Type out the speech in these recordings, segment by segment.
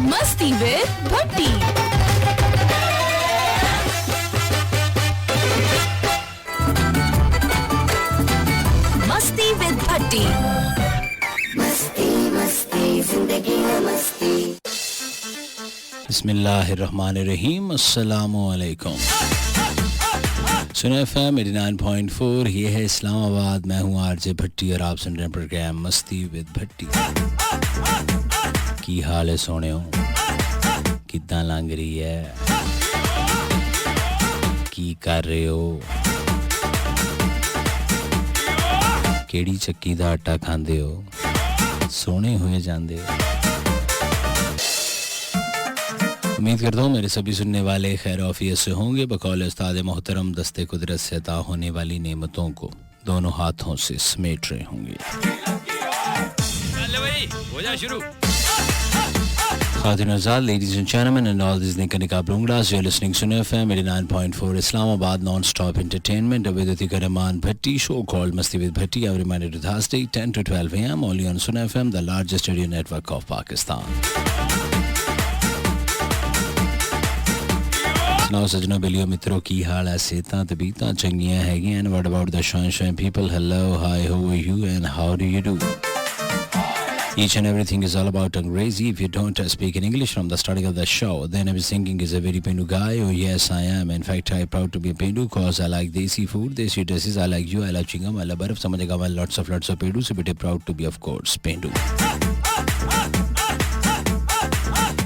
मस्ती विद भट्टी। मस्ती विद भट्टी। मस्ती मस्ती जिंदगी है मस्ती। बिस्मिल्लाहिर्रहमानिर्रहीम। अस्सलामु अलैकुम। सुना एफएम 89.4, ये है इस्लामाबाद। मैं हूँ आरजे भट्टी और आप सुन रहे हैं प्रोग्राम मस्ती विद भट्टी। की हाल है सोने हो, कितना लंघ रही है, की कर रहे हो, केड़ी चक्की दा आटा खांदे हो, सोने हुए जांदे हो। उम्मीद करता हूँ मेरे सभी सुनने वाले खैर आफियत से होंगे। बकौल उस्ताद मोहतरम दस्ते कुदरत से अता होने वाली नेमतों को दोनों हाथों से समेट रहे होंगे। Ladies and gentlemen and all these Nikka Blunglas, you're listening to Suno FM 89.4 Islamabad non-stop entertainment with Atika Rahman Bhatti, show called Masti with Bhatti, every Monday to Thursday 10 to 12 a.m. only on Suno FM, the largest radio network of Pakistan. सुनाओ सजनों बेलियो मित्रों की हाल है, सेहतां तबीयतां चंगियां हैगियां? And what about the sunshine people? Hello, hi, how are you and how do you do? Each and everything is all about Angrezi. If you don't speak in English from the starting of the show, then I'm thinking is a very Pendu guy. Oh yes, I am. In fact, I'm proud to be a Pendu because I like Desi food, Desi dresses. I like you, I love chingam, I love barf. Samajhega मैं lots of Pendu. So be proud to be of course Pendu.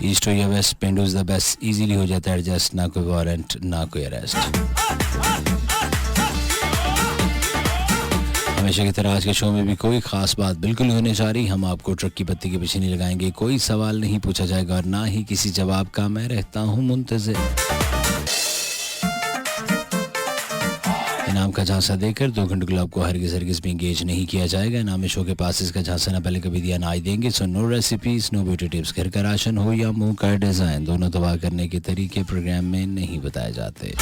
East or West, Pendu is the best. Easily हो जाता है adjust, ना कोई warrant, ना कोई arrest. हमेशा की तरह आज के शो में भी कोई खास बात बिल्कुल नहीं होने जा रही। हम आपको ट्रक की बत्ती के पीछे नहीं लगाएंगे, कोई सवाल नहीं पूछा जाएगा और ना ही किसी जवाब का। मैं रहता हूँ मुंतज़िर। इनाम का झांसा देकर 2 घंटे क्लब को हरगिज़ भी इंगेज नहीं किया जाएगा। इनामी शो के पास इसका झांसा ना पहले कभी दिया ना ही देंगे। So no recipes, no beauty tips, घर का राशन हो या मुंह का डिज़ाइन, दोनों तबाह करने के तरीके प्रोग्राम में नहीं बताए जाते।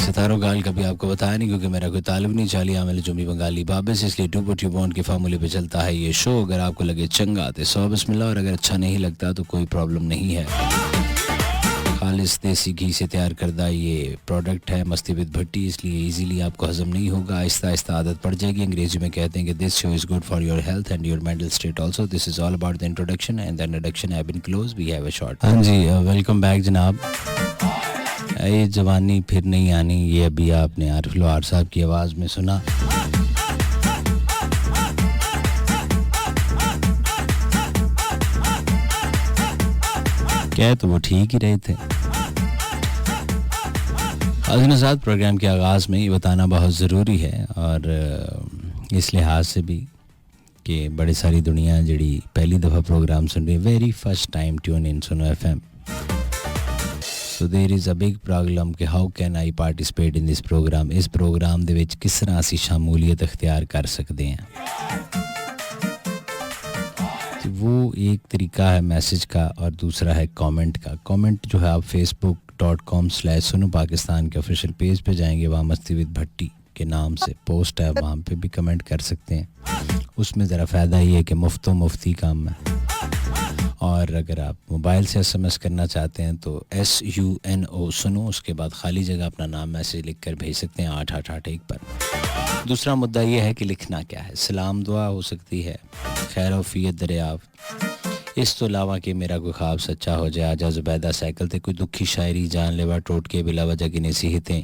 सितारों गाल कभी आपको बताया नहीं क्योंकि मेरा कोई ताल्लुक नहीं। चाली आमिल जुम्मी बंगाली बाबिस, इसलिए डू व्हाट यू वांट के फार्मूले पे चलता है ये शो। अगर आपको लगे चंगा तो 100 बिस्मिल्लाह, और अगर अच्छा नहीं लगता तो कोई प्रॉब्लम नहीं है। खालिस देसी घी से तैयार करदा ये प्रोडक्ट है मस्ती विद भट्टी, इसलिए इजीली आपको हजम नहीं होगा, आहिस्ता आहिस्ता आदत पड़ जाएगी। अंग्रेजी में कहते हैं कि this show is good for your health and your mental state also. This is all about the introduction and the introduction have been close, we have a short. हाँ जी, वेलकम बैक जनाब। ये जवानी फिर नहीं आनी, ये अभी आपने आरिफ लोहार साहब की आवाज़ में सुना। क्या तो वो ठीक ही रहे थे। आज़ाद प्रोग्राम के आगाज़ में ये बताना बहुत ज़रूरी है और इस लिहाज से भी कि बड़ी सारी दुनिया जड़ी पहली दफ़ा प्रोग्राम सुन रही है, very first time tune in सुनो FM. So there is a big problem कि how can I participate in this program? इस प्रोग्राम दे विच किस तरह असी शामूलियत इख्तियार कर सकते हैं। तो वो एक तरीका है मैसेज का और दूसरा है कमेंट का। कमेंट जो है आप facebook.com/सुनो पाकिस्तान के ऑफिशियल पेज पे जाएंगे, वहाँ मस्ती विद भट्टी के नाम से पोस्ट है, वहाँ पे भी कमेंट कर सकते हैं। उसमें ज़रा फ़ायदा ये है कि मुफ्ती काम है। और अगर आप मोबाइल से एसएमएस करना चाहते हैं तो SUNO सुनो, उसके बाद खाली जगह अपना नाम मैसेज लिख कर भेज सकते हैं 8881 पर। दूसरा मुद्दा ये है कि लिखना क्या है। सलाम दुआ हो सकती है, खैर वफियत दरियाफ्त, इस तो अलावा कि मेरा कोई ख्वाब सच्चा हो जाए, आजा ज़ुबैदा साइकिल थे, कोई दुखी शायरी, जानलेवा टोटके, बिला वजह की नसीहतें,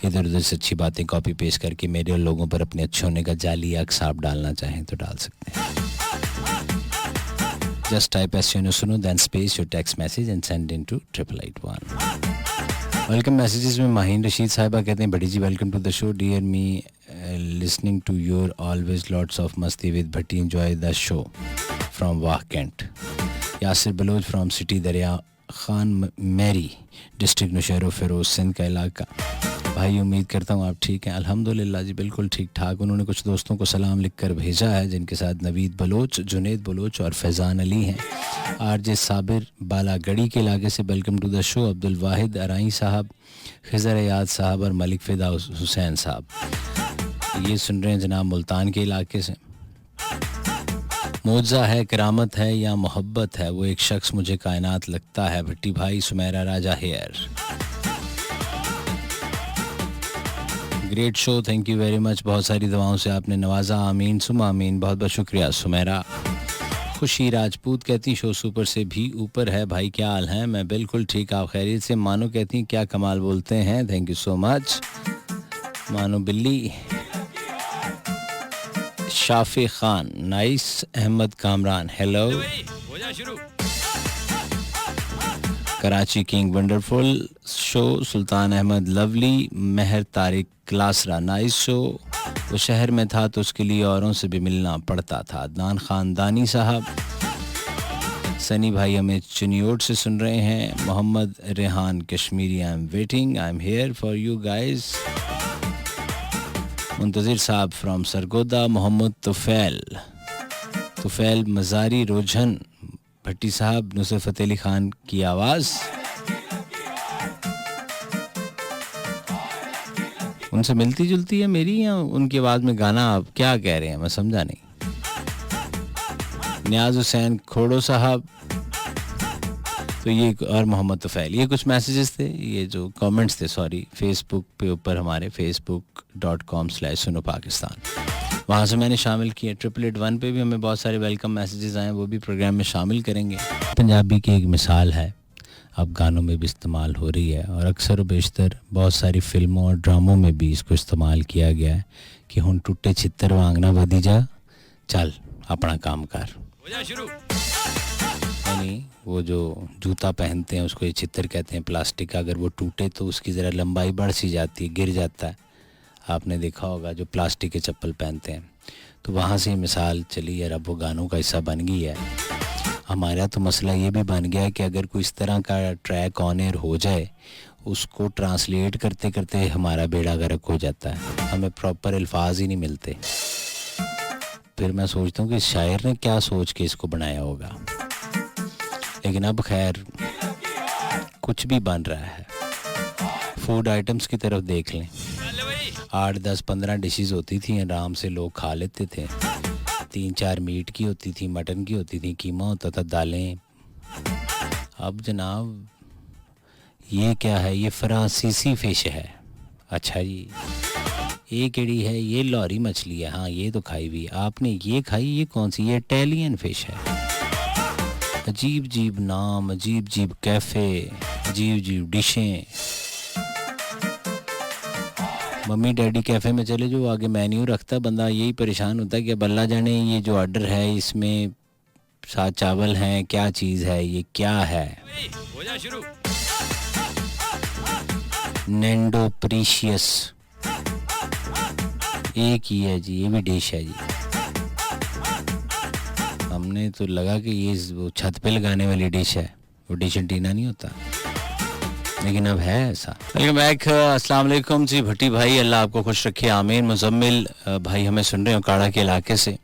इधर उधर से अच्छी बातें कॉपी पेस्ट करके मेरे और लोगों पर अपने अच्छे होने का जाली अक्स आप डालना चाहें तो डाल सकते हैं। Just type SUNO then space your text message and send into 8881. Welcome messages में माहीन रशीद साहिबा कहते हैं बड़ी जी welcome to the show dear me listening to your always lots of मस्ती with Bhatti enjoy the show from Wah Cantt. Yasir Baloch from city Darya Khan मैरी district Naushahro Feroze Sindh का इलाका। भाई उम्मीद करता हूँ आप ठीक हैं। अल्हम्दुलिल्लाह जी बिल्कुल ठीक ठाक। उन्होंने कुछ दोस्तों को सलाम लिखकर भेजा है जिनके साथ नवीद बलोच, जुनेद बलोच और फैज़ान अली हैं। आरजे साबिर बालागढ़ी के इलाके से welcome to the show. Abdul Wahid Arai Sahab, Khizar याद साहब और मलिक फ़िदा हुसैन साहब ये सुन रहे हैं जनाब मुल्तान के इलाके से। मौजा है, करामत है या मोहब्बत है, वो एक शख्स मुझे कायनात लगता है। भट्टी भाई, Sumera Raja here. Great show, thank you very much. बहुत सारी दवाओं से आपने नवाजा, आमीन सुम आमीन। बहुत बहुत शुक्रिया सुमेरा। खुशी राजपूत कहती शो सुपर से भी ऊपर है भाई, क्या हाल है? मैं बिल्कुल ठीक, आप खैरियत से? मानो कहती क्या कमाल बोलते हैं, थैंक यू सो मच मानो बिल्ली। Shafi Khan nice. Ahmed Kamran hello. Karachi king wonderful show. Sultan Ahmed lovely. Mehar Tariq Klasra nice show. वो शहर में था तो उसके लिए औरों से भी मिलना पड़ता था। अदनान खानदानी साहब। सनी भाई हमें चुनियोट से सुन रहे हैं। Mohammad Rehan Kashmiri, I am waiting, I am here for you guys. Muntazir Sahab from Sargodha. Mohammad Tufail Mazari Rojhan. Bhatti Sahab, Nusrat Fateh Ali Khan की आवाज़। उनसे मिलती जुलती है मेरी या उनकी आवाज़ में गाना? आप क्या कह रहे हैं, मैं समझा नहीं। नियाज हुसैन खोड़ो साहब। तो ये और मोहम्मद तुफैल, ये कुछ मैसेजेस थे, ये जो कमेंट्स थे सॉरी, फेसबुक पे ऊपर हमारे facebook.com/सुनो पाकिस्तान, वहाँ से मैंने शामिल किए। 888 पे भी हमें बहुत सारे वेलकम मैसेजेस आए, वो भी प्रोग्राम में शामिल करेंगे। पंजाबी की एक मिसाल है, अब गानों में भी इस्तेमाल हो रही है और अक्सर व बेशतर बहुत सारी फिल्मों और ड्रामों में भी इसको इस्तेमाल किया गया है कि हुन टुट्टे छित्तर वांगना बदी जा, चल अपना काम कर। यानी वो जो जूता पहनते हैं उसको ये छित्तर कहते हैं, प्लास्टिक का। अगर वो टूटे तो उसकी ज़रा लंबाई बढ़ सी जाती है, गिर जाता है। आपने देखा होगा जो प्लास्टिक के चप्पल पहनते हैं। तो वहाँ से मिसाल चली यार, अब वो गानों का हिस्सा बन गई है। हमारा तो मसला ये भी बन गया है कि अगर कोई इस तरह का ट्रैक ऑन एयर हो जाए, उसको ट्रांसलेट करते करते हमारा बेड़ा गर्क हो जाता है, हमें प्रॉपर अल्फाज ही नहीं मिलते। फिर मैं सोचता हूँ कि शायर ने क्या सोच के इसको बनाया होगा। लेकिन अब खैर कुछ भी बन रहा है। फूड आइटम्स की तरफ देख लें, 8, 10, 15 डिशेस होती थी, आराम से लोग खा लेते थे। 3-4 मीट की होती थी, मटन की होती थी, कीमा होता था, दालें। अब जनाब ये क्या है? ये फ्रांसीसी फ़िश है। अच्छा जी, ये केड़ी है? ये लॉरी मछली है। हाँ ये तो खाई हुई। आपने ये खाई? ये कौन सी? ये इटालियन फ़िश है। अजीब अजीब नाम, अजीब अजीब कैफ़े, अजीब अजीब डिशें। मम्मी डैडी कैफ़े में चले जो, आगे मेन्यू रखता, बंदा यही परेशान होता है कि अब अल्लाह जाने ये जो ऑर्डर है इसमें 7 चावल हैं, क्या चीज़ है, ये क्या है? नेंडो प्रीशियस एक ही है जी, ये भी डिश है जी। हमने तो लगा कि ये वो छत पे लगाने वाली डिश है, वो डिश एंटीना नहीं होता, लेकिन अब है ऐसा। वेलकम बैक, अस्सलाम वालेकुम जी भट्टी भाई, अल्लाह आपको खुश रखे, आमीन। मुजम्मिल भाई हमें सुन रहे हैं ओकाड़ा के इलाके से।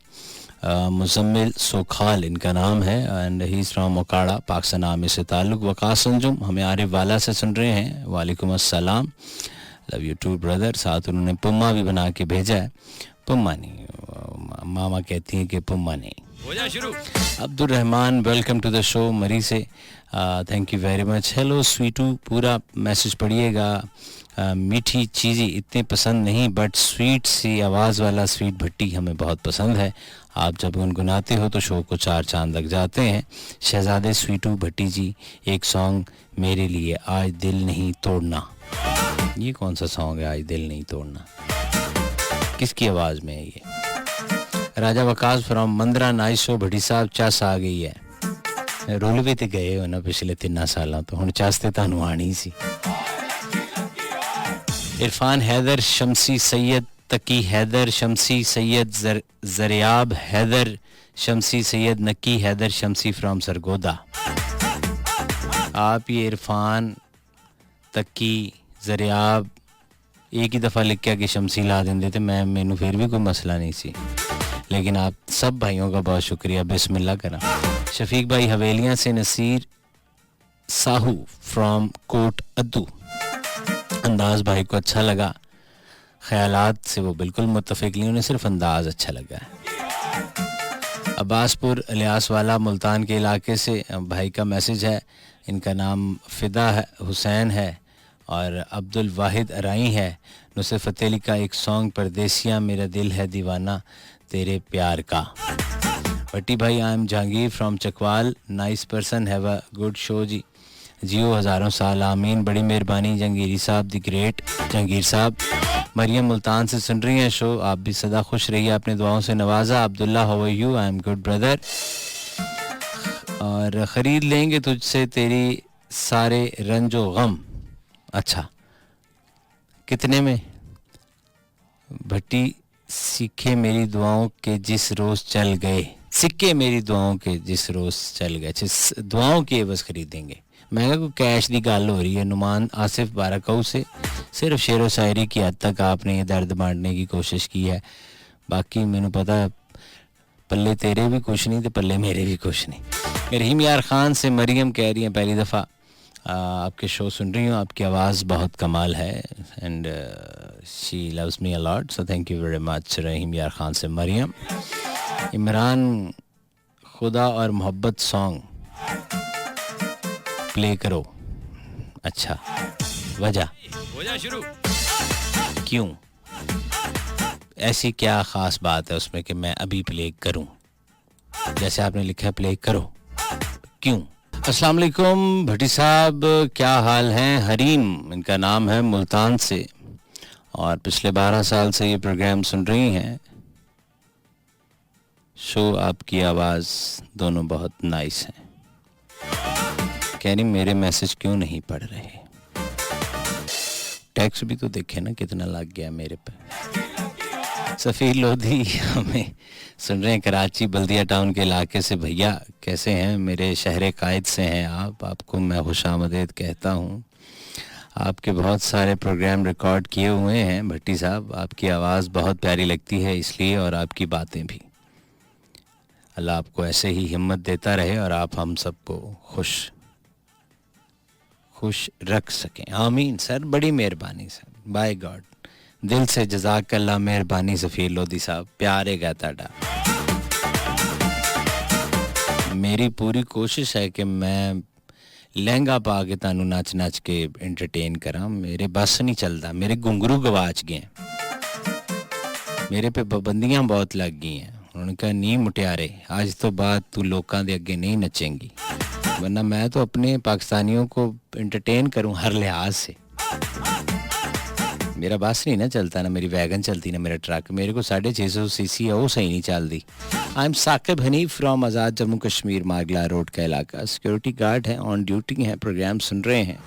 मुजम्मिल सोखाल इनका नाम है and he is from Okara, Pakistan army से ताल्लुक़। वकास अंजुम हमें आरिफ वाला से सुन रहे हैं, वालेकुम अस्सलाम, लव यू टू ब्रदर। साथ उन्होंने पुम्मा भी बना के भेजा है। पुम्मा नहीं, मामा कहती हैं कि पुम्मा नहीं। Abdul Rehman welcome to the show Murree से, thank you very much. Hello sweetu, पूरा मैसेज पढ़िएगा। मीठी चीज़ें इतनी पसंद नहीं, बट स्वीट सी आवाज़ वाला स्वीट भट्टी हमें बहुत पसंद है। आप जब गुनगुनाते हो तो शो को 4 चांद लग जाते हैं। शहजादे स्वीटू भट्टी जी, एक सॉन्ग मेरे लिए, आज दिल नहीं तोड़ना। ये कौन सा सॉन्ग है, आज दिल नहीं तोड़ना? किसकी आवाज़ में है ये? Raja Waqas from Mandra, nice show Bhatti Sahab. चस आ गई है, रोल भी तो गए हो ना पिछले 3 सालों तो, हुण चस ते तुहानू आनी सी। इरफान हैदर शमसी, सैयद तकी हैदर शमसी, सैयद जरियाब हैदर शमसी, सैयद नकी हैदर शमसी फ्रॉम सरगोदा। आप ये इरफान तकी जरियाब एक ही दफ़ा लिख के आगे शमसी ला देंगे तो मैनू फिर भी कोई मसला नहीं सी, लेकिन आप सब भाइयों का बहुत शुक्रिया। बिस्मिल्लाह करा। शफीक भाई हवेलियां से, नसीर साहू फ्रॉम कोट अद्दू, अंदाज भाई को अच्छा लगा, ख्यालात से वो बिल्कुल मुत्तफिक नहीं, उन्हें सिर्फ अंदाज अच्छा लगा है। अब्बासपुर इलियास वाला मुल्तान के इलाके से भाई का मैसेज है। इनका नाम फ़िदा है, हुसैन है और अब्दुल वाहिद अराई है। नुसरत फ़तेह अली का एक सॉन्ग परदेसिया मेरा दिल है दीवाना तेरे प्यार का। भट्टी भाई I am Jahangir from Chakwal, nice person, have a good show जी। जियो हज़ारों साल आमीन, बड़ी मेहरबानी जहांगीरी साहब दी ग्रेट जहांगीर साहब। मरियम मुल्तान से सुन रही हैं शो, आप भी सदा खुश रहिए, अपने दुआओं से नवाजा। Abdullah how are you, I am good brother. और ख़रीद लेंगे तुझसे तेरी सारे रंजो गम। अच्छा कितने में? भट्टी सीखे मेरी दुआओं के जिस रोज़ चल गए, सिक्के मेरी दुआओं के जिस रोज़ चल गए। अच्छा दुआओं के बस खरीदेंगे। मैं कहा कोई कैश की गल हो रही है। नुमान आसिफ बाराकाऊ से सिर्फ शेर व शायरी की हद तक आपने ये दर्द बांटने की कोशिश की है, बाकी मैंने पता पल्ले तेरे भी कुछ नहीं तो पल्ले मेरे भी कुछ नहीं। रहीम यार ख़ान से मरियम कह रही हैं पहली दफ़ा आपके शो सुन रही हूँ, आपकी आवाज़ बहुत कमाल है and she loves me a lot, so thank you very much. Rahim Yar Khan से मरियम। इमरान खुदा और मोहब्बत सॉन्ग प्ले करो। अच्छा वजह शुरू क्यों? ऐसी क्या ख़ास बात है उसमें कि मैं अभी प्ले करूं? जैसे आपने लिखा है प्ले करो, क्यों? अस्सलाम वालेकुम भट्टी साहब, क्या हाल हैं? हरीम इनका नाम है, मुल्तान से, और पिछले 12 साल से ये प्रोग्राम सुन रही हैं। शो आपकी आवाज़ दोनों बहुत नाइस हैं। कह रही मेरे मैसेज क्यों नहीं पढ़ रहे? टैक्स भी तो देखे ना कितना लग गया मेरे पे। सफ़ीर लोधी हमें सुन रहे हैं कराची बल्दिया टाउन के इलाके से। भैया कैसे हैं? मेरे शहर कायद से हैं आप, आपको मैं खुशामदीद कहता हूँ। आपके बहुत सारे प्रोग्राम रिकॉर्ड किए हुए हैं भट्टी साहब, आपकी आवाज़ बहुत प्यारी लगती है इसलिए, और आपकी बातें भी। अल्लाह आपको ऐसे ही हिम्मत देता रहे और आप हम सबको खुश रख सकें, आमीन सर। बड़ी मेहरबानी सर, बाय गॉड, दिल से जज़ाकल्लाह मेहरबानी सफ़ीर लोधी साहब, प्यार है ताड़ा। मेरी पूरी कोशिश है कि मैं लहंगा पा के तानू नच नच के एंटरटेन करा, मेरे बस नहीं चलता, मेरे घुंघरू गवाच गए, मेरे पे पाबंदियां बहुत लग गई हैं। उन्होंने कहा नहीं मुटियारे, आज तो बाद तू लोकां दे अगे नहीं नचेंगी, वरना मैं तो अपने पाकिस्तानियों को एंटरटेन करूं हर लिहाज से। मेरा बस नहीं ना चलता, ना मेरी वैगन चलती ना मेरा ट्रक, मेरे को 650 सीसी है वो सही नहीं चलती। I am Saqib Hanif from Azad Jammu Kashmir, Margalla road का इलाका, सिक्योरिटी गार्ड है, ऑन ड्यूटी है, प्रोग्राम सुन रहे हैं।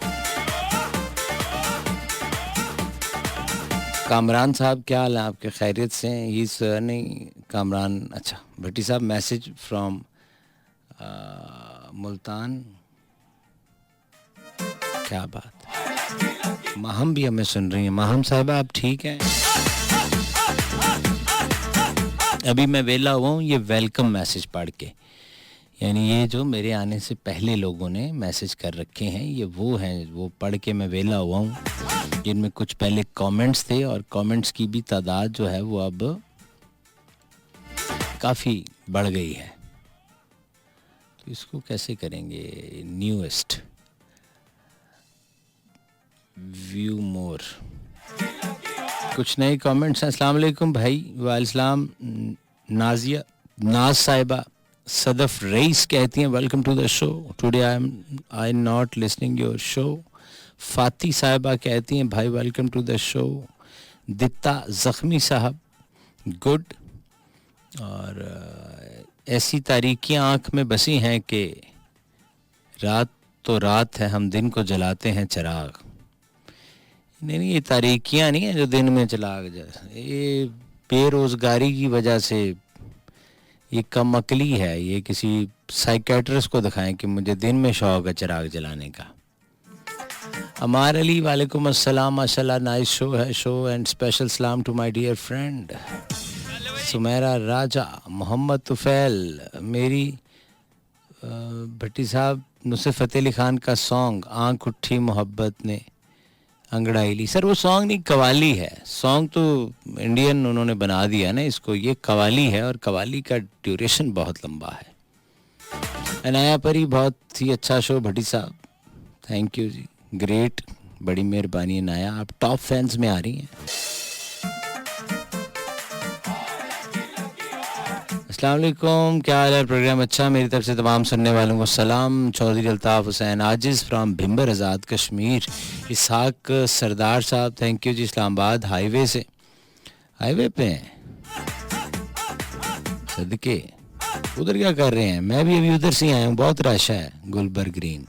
कामरान साहब क्या हाल है आपके? खैरियत से हैं? ही नहीं कामरान, अच्छा भट्टी साहब मैसेज फ्रॉम मुल्तान, क्या बात। माहम भी हमें सुन रही हैं। माहम साहब आप ठीक हैं? अभी मैं वेला हुआ हूँ ये वेलकम मैसेज पढ़ के, यानी ये जो मेरे आने से पहले लोगों ने मैसेज कर रखे हैं ये वो हैं, वो पढ़ के मैं वेला हुआ हूँ। जिनमें कुछ पहले कमेंट्स थे और कमेंट्स की भी तादाद जो है वो अब काफ़ी बढ़ गई है, तो इसको कैसे करेंगे? न्यूएस्ट व्यू मोर, कुछ नए कमेंट्स हैं। अस्सलाम वालेकुम भाई। वालेकुम। नाजिया नाज साहिबा सदफ रईस कहती हैं welcome to the show, today I not listening your show. Fati Sahiba कहती हैं भाई वेलकम टू द शो। दित्ता ज़ख्मी साहब गुड। और ऐसी तारीकियां आँख में बसी हैं कि रात तो रात है, हम दिन को जलाते हैं चिराग। नहीं ये तारीकियां नहीं है जो दिन में चिराग जैसे, ये बेरोज़गारी की वजह से ये कम अकली है। ये किसी साइकेट्रिस्ट को दिखाएं कि मुझे दिन में शौक है चिराग जलाने का। अमार अली वालेकुम अस्सलाम, माशाल्लाह नाइस शो है शो, एंड स्पेशल सलाम to my dear friend Sumera Raja. Mohammad Tufail, मेरी भट्टी साहब नुसरत फ़तेह अली खान का सॉन्ग आँख उठी मोहब्बत ने, अंगड़ाईली सर वो सॉन्ग नहीं कवाली है. सॉन्ग तो इंडियन उन्होंने बना दिया ना इसको, ये कवाली है और कवाली का ड्यूरेशन बहुत लंबा है. अनाया परी बहुत ही अच्छा शो भट्टी साहब, थैंक यू जी, ग्रेट, बड़ी मेहरबानी अनाया, आप टॉप फैंस में आ रही हैं. अस्सलाम वालेकुम, क्या हाल है, प्रोग्राम अच्छा, मेरी तरफ से तमाम सुनने वालों को सलाम. Chaudhry Altaf Hussain Aajiz from Bhimber Azad Kashmir. Ishaq Sardar sahab thank you ji, Islamabad highway से, हाईवे पे हैं सदके, उधर क्या कर रहे हैं? मैं भी अभी उधर से आया हूँ, बहुत रश है गुलबर्ग ग्रीन.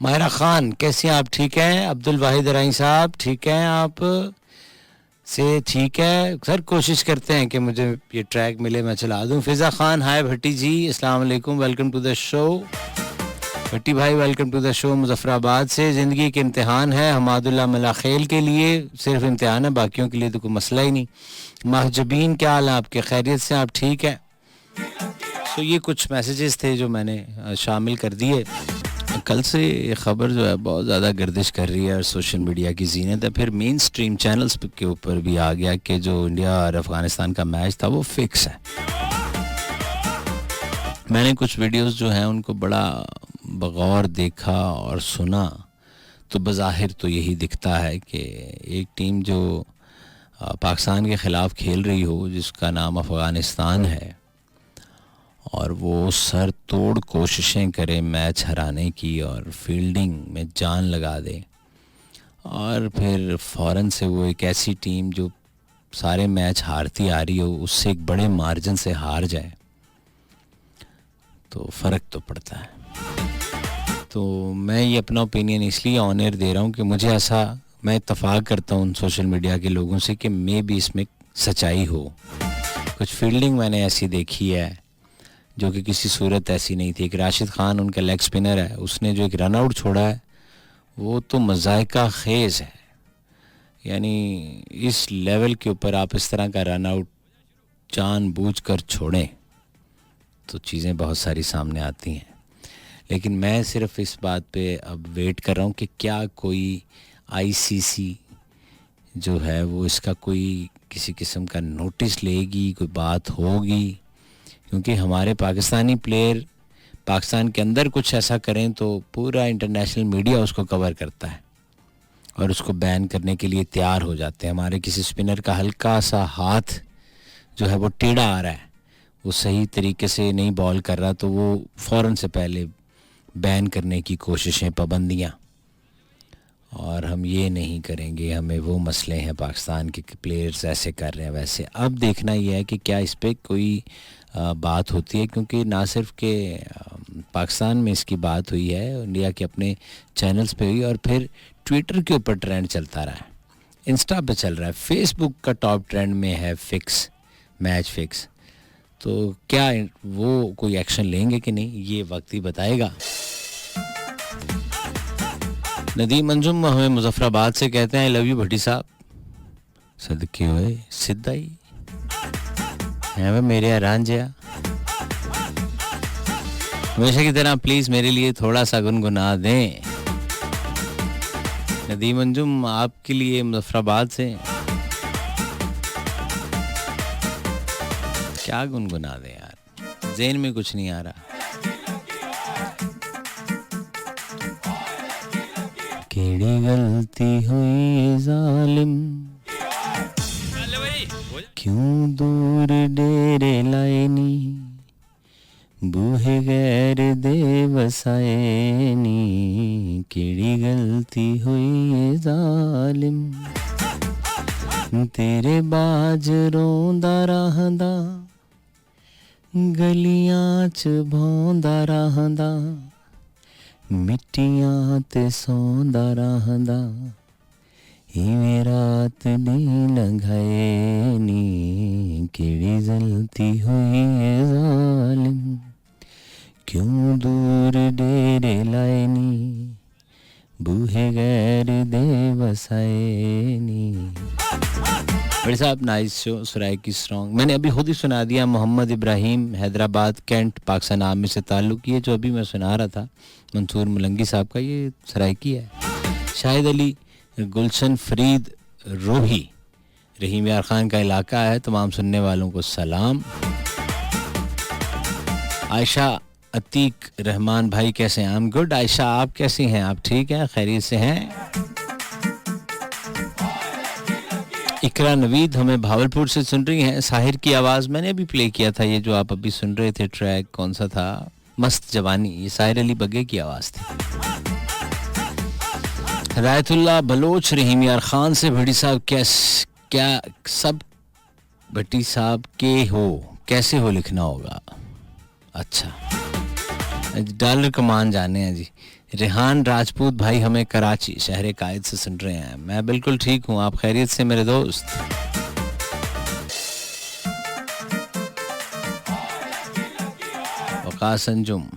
माहिरा खान कैसी हैं आप, ठीक हैं? अब्दुल वाहिद राई साहब ठीक हैं आप से? ठीक है सर, कोशिश करते हैं कि मुझे ये ट्रैक मिले, मैं चला दूं. फिजा खान हाय भट्टी जी, अस्सलाम वालेकुम, welcome to the show. Bhatti भाई welcome to the show. Muzaffarabad से, ज़िंदगी के इम्तिहान है हमादुल्ला मलाखेल के लिए, सिर्फ इम्तिहान है, बाकियों के लिए तो कोई मसला ही नहीं. महजबीन क्या हाल है आपके, खैरियत से, आप ठीक है? तो ये कुछ मैसेजेस थे जो मैंने शामिल कर दिए. कल से ये ख़बर जो है बहुत ज़्यादा गर्दिश कर रही है और सोशल मीडिया की ज़ीनत है. फिर मेन स्ट्रीम चैनल्स के ऊपर भी आ गया कि जो इंडिया और अफ़गानिस्तान का मैच था वो फिक्स है. मैंने कुछ वीडियोस जो हैं उनको बड़ा बगौर देखा और सुना, तो बज़ाहिर तो यही दिखता है कि एक टीम जो पाकिस्तान के ख़िलाफ़ खेल रही हो, जिसका नाम अफ़गानिस्तान है, और वो सर तोड़ कोशिशें करे मैच हराने की और फील्डिंग में जान लगा दे, और फिर फ़ौरन से वो एक ऐसी टीम जो सारे मैच हारती आ रही हो उससे एक बड़े मार्जिन से हार जाए, तो फ़र्क तो पड़ता है. तो मैं ये अपना ओपिनियन इसलिए ऑन एयर दे रहा हूँ कि मुझे ऐसा, मैं इत्तफ़ाक़ करता हूँ सोशल मीडिया के लोगों से कि मे भी इसमें सच्चाई हो. कुछ फील्डिंग मैंने ऐसी देखी है जो कि किसी सूरत ऐसी नहीं थी. एक राशिद खान उनका लेग स्पिनर है, उसने जो एक रन आउट छोड़ा है वो तो मज़ाइका खेज़ है. यानी इस लेवल के ऊपर आप इस तरह का रन आउट जानबूझकर छोड़ें तो चीज़ें बहुत सारी सामने आती हैं. लेकिन मैं सिर्फ इस बात पे अब वेट कर रहा हूँ कि क्या कोई आईसीसी जो है वो इसका कोई किसी किस्म का नोटिस लेगी, कोई बात होगी, क्योंकि हमारे पाकिस्तानी प्लेयर पाकिस्तान के अंदर कुछ ऐसा करें तो पूरा इंटरनेशनल मीडिया उसको कवर करता है और उसको बैन करने के लिए तैयार हो जाते हैं. हमारे किसी स्पिनर का हल्का सा हाथ जो है वो टेढ़ा आ रहा है, वो सही तरीके से नहीं बॉल कर रहा, तो वो फ़ौरन से पहले बैन करने की कोशिशें, पाबंदियाँ. और हम ये नहीं करेंगे, हमें वो मसले हैं, पाकिस्तान के प्लेयर्स ऐसे कर रहे हैं वैसे. अब देखना ये है कि क्या इस पर कोई बात होती है, क्योंकि ना सिर्फ के पाकिस्तान में इसकी बात हुई है, इंडिया के अपने चैनल्स पे हुई, और फिर ट्विटर के ऊपर ट्रेंड चलता रहा है, इंस्टा पे चल रहा है, फेसबुक का टॉप ट्रेंड में है फिक्स, मैच फिक्स. तो क्या वो कोई एक्शन लेंगे कि नहीं, ये वक्त ही बताएगा. नदीम मंजुम हमें मुजफ्फराबाद से कहते हैं, आई लव यू भट्टी साहब. सदके हुए सिद्धा ही है वे मेरे हैरान जया. हमेशा की तरह प्लीज मेरे लिए थोड़ा सा गुनगुना दें. नदीम मंजुम आपके लिए मुजफ्फराबाद से क्या गुनगुना दें यार, ज़हन में कुछ नहीं आ रहा. केड़ी गलती हुई जालिम, क्यों दूर डेरे लाए नी, बूहे गैर दे वसाए नी, केड़ी गलती हुई जालिम, तेरे बाज रोंदा रहंदा, गलियां च भौंदा रहंदा, मिट्टियां ते सौंदा रहंदा, इवें रात दी लंघाए नी, केड़ी गलती हुई है जालिम, क्यों दूर डेरे लाए नी, बूहे गैर दे वसाए नी. बड़े साहब नाइस शो, सुराय की सॉन्ग मैंने अभी खुद ही सुना दिया. मोहम्मद इब्राहिम हैदराबाद कैंट पाकिस्तान आर्मी से ताल्लुक़, ये जो अभी मैं सुना रहा था मंसूर मुलंगी साहब का, ये सराय की है. शाहिद अली गुलशन फरीद रोही, रहीम यार खान का इलाका है। तमाम सुनने वालों को सलाम। आयशा अतीक रहमान भाई कैसे हैं? आई एम गुड। आयशा आप कैसी हैं? आप ठीक हैं, खैरियत से हैं? इकरा नवीद हमें भावलपुर से सुन रही हैं। साहिर की आवाज़ मैंने अभी प्ले किया था, ये जो आप अभी सुन रहे थे ट्रैक कौन सा था, मस्त जवानी, ये साहिर अली बग्गे की आवाज़ थी। रायतुल्लाह बलोच रहीम यार खान से, भट्टी साहब क्या सब भट्टी साहब के हो, कैसे हो लिखना होगा। अच्छा, डॉलर कमान जाने हैं जी। रेहान राजपूत भाई हमें कराची शहर कायद से सुन रहे हैं। मैं बिल्कुल ठीक हूँ, आप खैरियत से मेरे दोस्त? वकास अंजुम,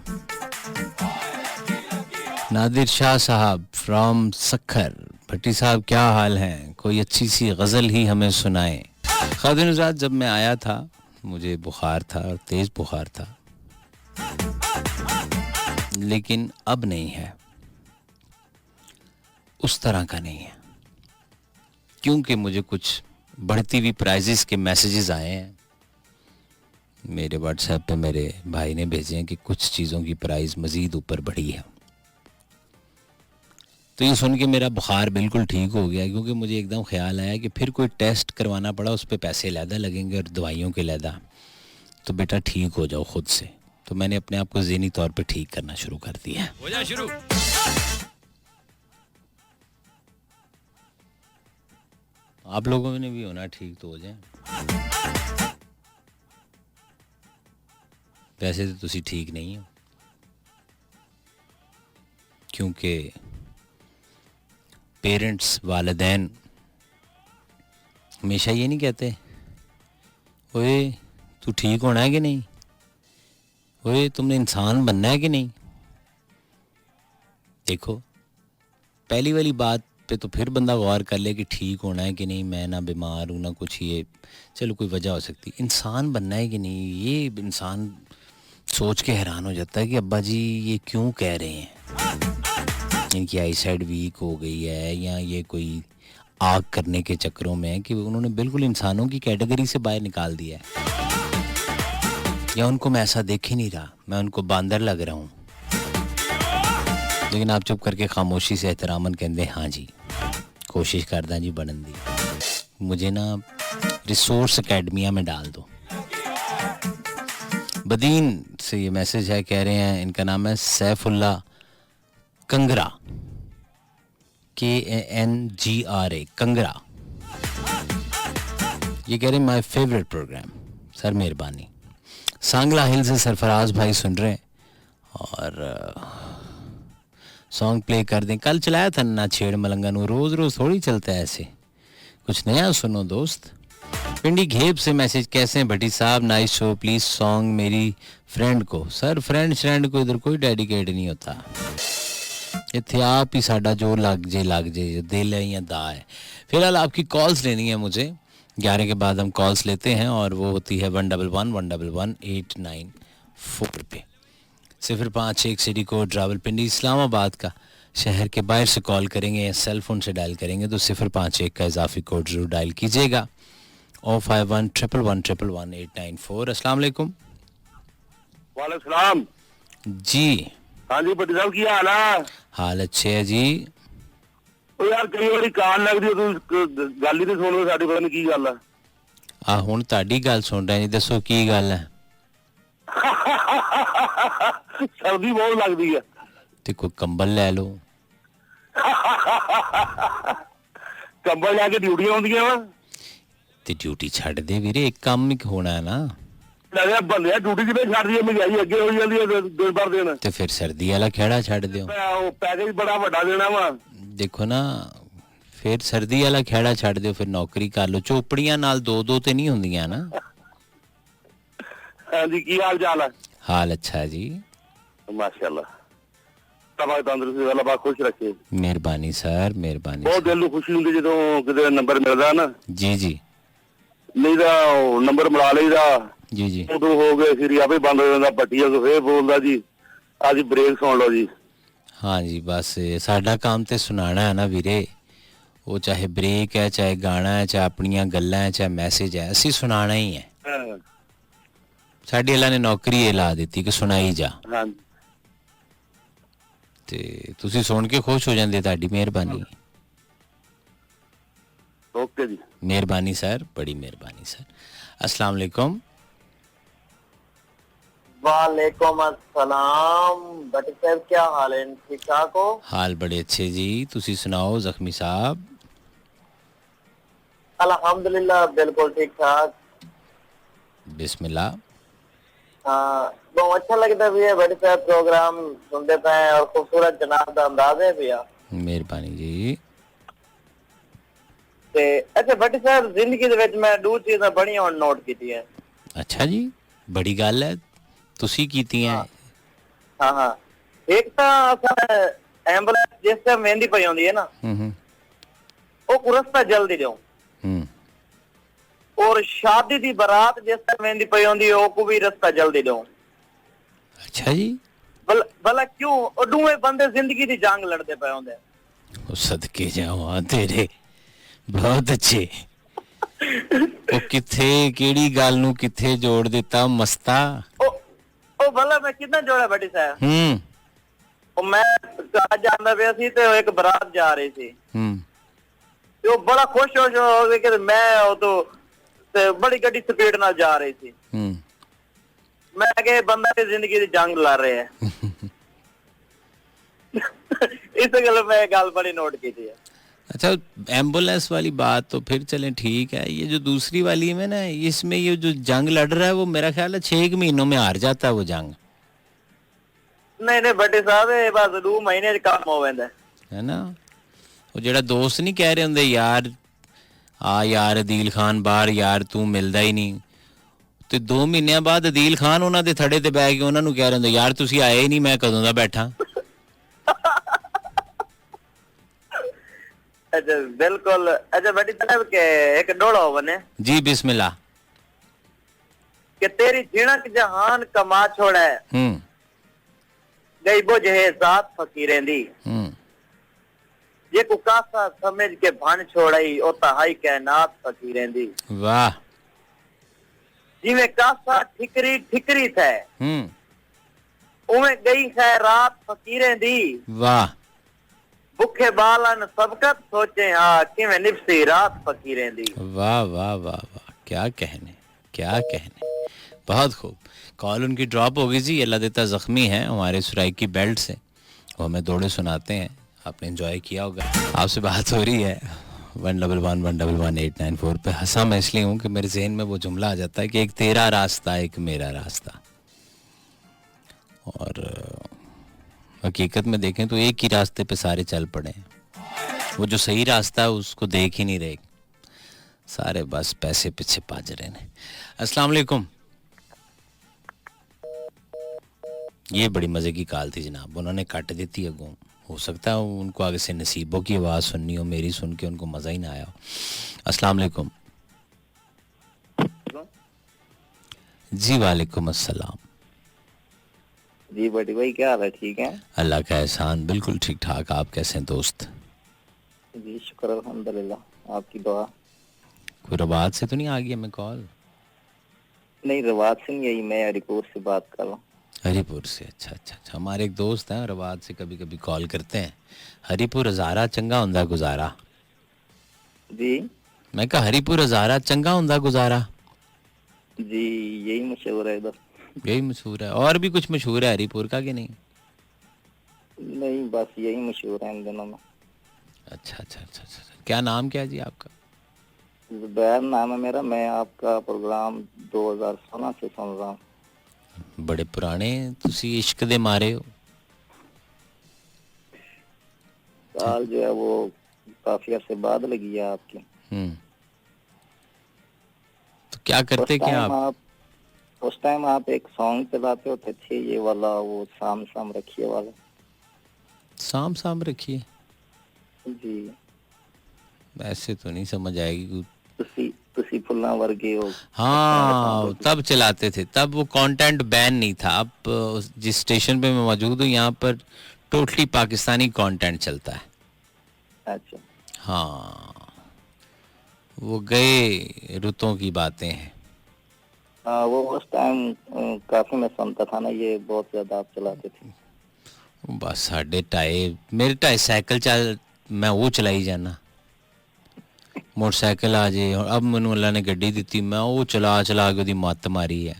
नादिर शाह साहब फ्रॉम सखर, भट्टी साहब क्या हाल हैं? कोई अच्छी सी गज़ल ही हमें सुनाएं। खादिनुजात, जब मैं आया था मुझे बुखार था और तेज़ बुखार था, लेकिन अब नहीं है, उस तरह का नहीं है, क्योंकि मुझे कुछ बढ़ती हुई प्राइजेस के मैसेजेस आए हैं मेरे व्हाट्सएप पे। मेरे भाई ने भेजे हैं कि कुछ चीज़ों की प्राइस मज़ीद ऊपर बढ़ी है। तो ये सुन के मेरा बुखार बिल्कुल ठीक हो गया, क्योंकि मुझे एकदम ख्याल आया कि फिर कोई टेस्ट करवाना पड़ा, उस पर पैसे लहदा लगेंगे और दवाइयों के लहदा, तो बेटा ठीक हो जाओ खुद से। तो मैंने अपने आप को ज़हनी तौर पे ठीक करना शुरू कर दिया। हो जा शुरू। आप लोगों ने भी होना ठीक तो हो जाए। वैसे तो तुसी ठीक नहीं हो, क्योंकि पेरेंट्स वालिदैन हमेशा ये नहीं कहते ओए तू ठीक होना है कि नहीं, ओए तुमने इंसान बनना है कि नहीं। देखो, पहली वाली बात पे तो फिर बंदा गौर कर ले कि ठीक होना है कि नहीं, मैं ना बीमार हूँ ना कुछ, ये चलो कोई वजह हो सकती। इंसान बनना है कि नहीं, ये इंसान सोच के हैरान हो जाता है कि अब्बा जी ये क्यों कह रहे हैं, इनकी आई साइड वीक हो गई है या ये कोई आग करने के चक्करों में है कि उन्होंने बिल्कुल इंसानों की कैटेगरी से बाहर निकाल दिया है, या उनको मैं ऐसा देख ही नहीं रहा, मैं उनको बांदर लग रहा हूँ। लेकिन आप चुप करके खामोशी से एहतरामन कहते हैं हाँ जी कोशिश करदा जी बनन दी, मुझे ना रिसोर्स एकेडमिया में डाल दो। बदीन से ये मैसेज है, कह रहे हैं इनका नाम है सैफुल्ला कंगरा, KANGRA कंगरा। ये कह रहे हैं माय फेवरेट प्रोग्राम सर, मेहरबानी। सांगला हिल से सरफराज भाई सुन रहे हैं और सॉन्ग प्ले कर दें। कल चलाया था ना छेड़ मलंगन, रोज रोज थोड़ी चलता है ऐसे, कुछ नया सुनो दोस्त। पिंडी घेब से मैसेज, कैसे हैं भट्टी साहब, नाइस शो, प्लीज सॉन्ग मेरी फ्रेंड को। सर फ्रेंड को इधर कोई डेडिकेट नहीं होता, इतने आप ही साडा जो लग जे दिल है या दा है। फिलहाल आपकी कॉल्स लेनी है मुझे, 11 के बाद हम कॉल्स लेते हैं और वो होती है 111-111-894 पे। 051 सिटी कोड रावलपिंडी इस्लामाबाद का, शहर के बाहर से कॉल करेंगे या सेल फोन से डायल करेंगे तो 051 का इजाफी कोड जरूर डायल कीजिएगा। 051-111-111-894। अस्सलाम वालेकुम। वालेकुम सलाम जी हाँ जी भट्टी साहब की हाल है? हाल अच्छे है जी। ओ यार कई बारी कान लगदी तू गल ही नहीं सुनदे साडी, पता नहीं की गल है। आ हुण ताड़ी गल सुन रहे जी, दसो की गल है। सर्दी बहुत लगदी है ते कोई कंबल ले लो। कंबल लेके ड्यूटियां होंदियां वा ते ड्यूटी छड्ड दे वीरे, एक काम ही होना है ना। लगे बंदे ड्यूटी किते छड्ड दी, महंगाई अगे हो जांदी है दिन पर दिन। ते फिर सर्दी वाला खेड़ा छड्ड दियो। ओ पैकेज बड़ा वड्डा देना वा। देखो ना, फिर सर्दी वाला खेड़ा छड्ड दियो, फिर नौकरी कर लो। चोपड़ियां नाल दो दो ते नहीं होंदियां ना। हाँ जी, की हाल चाल है? हाल अच्छा है जी, माशाल्लाह। तबाक तंदुरुस्ती वाला बात खुश रखे। मेहरबानी सर, मेहरबानी। बहुत दिल ਨੂੰ खुशी ਹੁੰਦੀ ਜਦੋਂ ਕਿਤੇ ਨੰਬਰ ਮਿਲਦਾ ਨਾ। जी जी ਨਹੀਂ ਤਾਂ ਨੰਬਰ ਮਿਲਾ ਲਈਦਾ जी जी। ਉਦੋਂ ਹੋ ਗਏ ਫਿਰ ਆਪੇ ਬੰਦ ਹੋ ਜਾਂਦਾ, ਪੱਟੀਆਂ ਤੋਂ ਫੇਰ ਬੋਲਦਾ ਜੀ ਅੱਜ ਬ੍ਰੇਕ ਸੁਣ ਲਓ ਜੀ। हाँ जी, बस साडा काम ते सुनाना है ना वीरे, वो चाहे ब्रेक है, चाहे गाना है, चाहे अपनियां गल्लां है, चाहे मैसेज है, ਅਸੀਂ ਸੁਣਾਣਾ ਹੀ ਹੈ। ਹਾਂ ਸਾਡੀ ਅੱਲਾ ਨੇ ਨੌਕਰੀ ਇਹ ਲਾ ਦਿੱਤੀ ਕਿ ਸੁਣਾਈ ਜਾ, ਹਾਂ ਤੇ ਤੁਸੀਂ ਸੁਣ ਕੇ ਖੁਸ਼ ਹੋ ਜਾਂਦੇ, ਤੁਹਾਡੀ ਮਿਹਰਬਾਨੀ। ਓਕੇ ਜੀ, मेहरबानी सर, बड़ी मेहरबानी सर। अस्सलाम वालेकुम। वालेकुम अस्सलाम। भट्टी साहब क्या हाल है, ठीक ठाक हो? हाल बड़े अच्छे जी, तुसी सुनाओ जख्मी साहब। अल्हम्दुलिल्लाह बिल्कुल ठीक ठाक। बिस्मिल्लाह। हाँ, बहुत अच्छा लगता भी है भट्टी साहब, प्रोग्राम सुनते पे और खूबसूरत जनाब का अंदाज है भैया। मेहरबानी जी। ते अच्छा भट्टी साहब, जिंदगी दे विच मैं दो चीज़ां बड़ियां हुण नोट कीतियां। अच्छा जी, बड़ी गल है, तुसी कीती हैं। हाँ हाँ, एक तो एम्बुलेंस जिस टाइम वेंदी पई होंदी है ना, वो को रस्ता जल्दी दो, और शादी दी बारात जिस टाइम वेंदी पई होंदी है, वो को भी रस्ता जल्दी दो। अच्छा जी, भला क्यों वो दोवें बंदे जिंदगी दी जंग लड़ते पे होंदे। ओ सदके जावां तेरे, बहुत अच्छे। ओ किथे केड़ी गल नू किथे जोड़ दिता मस्ता। ओ भला मैं कितना जोड़ा भट्टी साहब। ओ मैं आज जांदा पिया सी ते एक बारात जा रही थी। ते ओ बड़ा खुश हो गए कि मैं ओ तो ते बड़ी गड्डी स्पीड नाल जा रही थी। मैं के बंदा की जिंदगी दी जंग लड़ रहे है। इस गल मैं गल बड़ी नोट की थी। अच्छा, एम्बुलेंस वाली बात तो फिर चलें ठीक है, ये जो दूसरी वाली है ना, इसमें ये जो जंग लड़ रहा है वो मेरा ख्याल है 6 महीनों में हार जाता है वो जंग। नहीं नहीं भट्टी साहब, ये बस 2 महीने च काम हो वेंदा है ना। वो जेड़ा दोस्त नहीं कह रहे होंदे यार आ यार अदील खान बाहर यार तू मिलदा ही नहीं, ते 2 महीनों बाद अदील खान उन्हां दे थड़े ते बैठ के उन्हां नूं कह रहे होंदे यार तुसी आए ही नहीं, मैं कदों दा बैठा। अच्छा बिल्कुल। अच्छा भट्टी साहब के एक डोड़ा बने जी, बिस्मिल्लाह। कि तेरी झिणक जहान कमा छोड़ा है, गई बुझ है जात फकीरें दी, जे को कासा समझ के भन छोड़ाई ओ तहाई कायनात फकीरें दी। वाह। जिਵੇਂ कासा ठिकरी ठिकरी थे, उਵੇਂ गई खैरात फकीरें दी। वाह। भुखे बालन सबकत सोचे हाँ किवें निफसी रात फकीरें दी। वाह वाह वाह वाह, क्या कहने, क्या कहने, बहुत खूब। कॉल उनकी ड्रॉप हो गई जी, अल्लाह देता जख्मी है हमारे सुराई की बेल्ट से, वो हमें दौड़े सुनाते हैं, आपने एंजॉय किया होगा। आपसे बात हो रही है 111111894 पे। हंसा मैं इसलिए हूँ कि मेरे जहन में वो जुमला आ जाता है कि एक तेरा रास्ता एक मेरा रास्ता, और हकीकत में देखें तो एक ही रास्ते पे सारे चल पड़े हैं, वो जो सही रास्ता है उसको देख ही नहीं रहे, सारे बस पैसे पीछे पाज रहे हैं। अस्सलाम वालेकुम। ये बड़ी मजे की कॉल थी जनाब, उन्होंने काट दी थी अगों, हो सकता है उनको आगे से नसीबों की आवाज़ सुननी हो, मेरी सुन के उनको मज़ा ही ना आया हो। अस्सलाम वालेकुम। जी वालेकुम अस्सलाम। जी भट्टी भाई क्या हाल है, ठीक है? अल्लाह का एहसान, बिल्कुल ठीक ठाक। आप कैसे हैं दोस्त? जी शुक्र अल्हम्दुलिल्लाह, आपकी दुआ। कोई रवात से तो नहीं आ गया मैं कॉल? नहीं रवात से नहीं आई, मैं हरिपुर से बात कर रहा हूँ। हरिपुर से, अच्छा अच्छा अच्छा। हमारे एक दोस्त हैं रवात से, कभी कभी कॉल करते हैं। हरिपुर हज़ारा चंगा हुंदा गुजारा। जी मैं कहा हरिपुर हज़ारा चंगा हुंदा गुजारा। जी यही मशहूर है इधर। यही मशहूर है, और भी कुछ मशहूर है हरिपुर का कि नहीं? नहीं बस यही मशहूर है इन दिनों में। अच्छा अच्छा अच्छा अच्छा। क्या नाम क्या है जी आपका? जुबैर नाम है मेरा। मैं आपका प्रोग्राम 2016 से सुन रहा हूँ। बड़े पुराने, तुसी इश्क दे मारे हो। साल जो है वो काफी अर्से बाद लगी है आपकी। तो क्या करते क्या आप? उस टाइम आप एक सॉन्ग चलाते होते थे, ये वाला, वो शाम शाम रखिए वाला। शाम शाम रखिए जी। ऐसे तो नहीं समझ आएगी। तुसी फुल्ला वर्गे हो। हाँ तब चलाते थे, तब वो कंटेंट बैन नहीं था। अब जिस स्टेशन पे मैं मौजूद हूँ यहाँ पर टोटली पाकिस्तानी कंटेंट चलता है। अच्छा हाँ, वो गए रुतों की बातें हैं। हाँ, वो उस टाइम काफी मैं सुनता था ना, ये बहुत ज्यादा आप चलाते थे। बस साढ़े ढाई मेरे ढाई साइकिल चल मैं वो चलाई जाना, मोटरसाइकिल आ जे। अब मैनू अल्लाह ने गड्डी दी, मैं वो चला चला के ਉਹਦੀ मत मारी है।